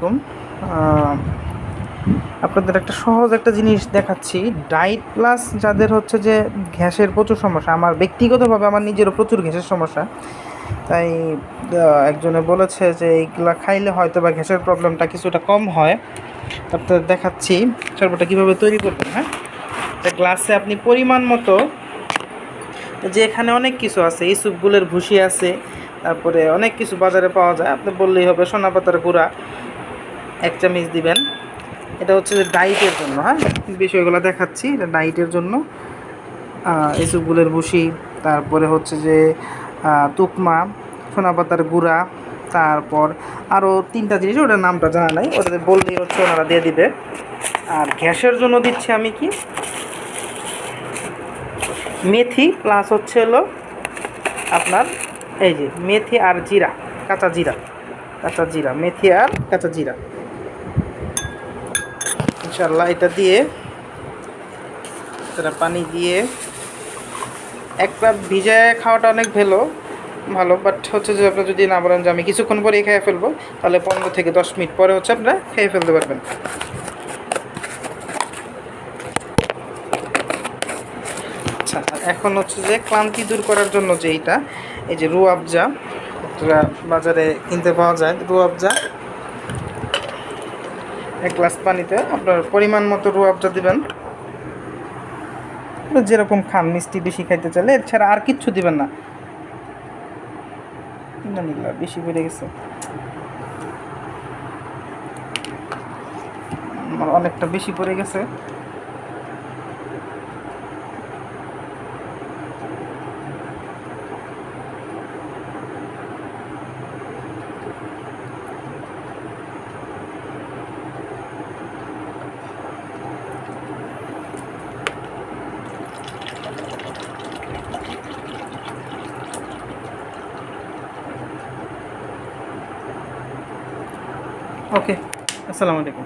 আলাইকুম। আপনাদের একটা সহজ একটা জিনিস দেখাচ্ছি। ডায়েট প্লাস যাদের হচ্ছে যে গ্যাসের প্রচুর সমস্যা, আমার ব্যক্তিগতভাবে আমার নিজেরও প্রচুর গ্যাসের সমস্যা, তাই একজনে বলেছে যে এইগুলা খাইলে হয়তো বা গ্যাসের প্রবলেমটা কিছুটা কম হয়। আপনাদের দেখাচ্ছি শরবতটা কীভাবে তৈরি করবেন। হ্যাঁ, গ্লাসে আপনি পরিমাণ মতো, যে এখানে অনেক কিছু আছে, এই সুপগুলের ভুসি আছে, তারপরে অনেক কিছু বাজারে পাওয়া যায়, আপনি বললেই হবে। সোনা পাতার গুঁড়া 1 চামচ দিবেন। এটা হচ্ছে যে ডায়েটের জন্য। হ্যাঁ, বিষয়গুলো দেখাচ্ছি, এটা ডায়েটের জন্য। এই সুপগুলের ভুসি, তারপরে হচ্ছে যে তুকমা, সোনা পাতার গুঁড়া, তারপর আরও 3টা জিনিস, ওটার নামটা জানা নাই, ওটাতে বললেই হচ্ছে ওনারা দিয়ে দিবে। আর গ্যাসের জন্য দিচ্ছি আমি কি, মেথি প্লাস হচ্ছে হলো আপনার এই যে মেথি আর জিরা, কাঁচা জিরা, মেথি আর কাঁচা জিরা। ইনশাল্লাহ এটা দিয়ে, এটা পানি দিয়ে একবার ভিজায় খাওয়াটা অনেক ভালো, বাট হচ্ছে যে আপনার যদি না বলেন যে আমি কিছুক্ষণ পরেই খেয়ে ফেলবো, তাহলে 15 থেকে 10 মিনিট পরে হচ্ছে আপনারা খেয়ে ফেলতে পারবেন। আচ্ছা, এখন হচ্ছে যে ক্লান্তি দূর করার জন্য যে এইটা, এই যে রুয়াবজা, এটা বাজারে কিনতে পাওয়া যায়। রুয়াবজা 1 গ্লাস পানিতে আপনার পরিমাণ মতো রুয়াবজা দিবেন। যেরকম খান, মিষ্টি বেশি খাইতে চাইলে, এছাড়া আর কিচ্ছু দিবেন না। বেশি বেড়ে গেছে, অনেকটা বেশি পড়ে গেছে। ওকে, আসসালামু আলাইকুম।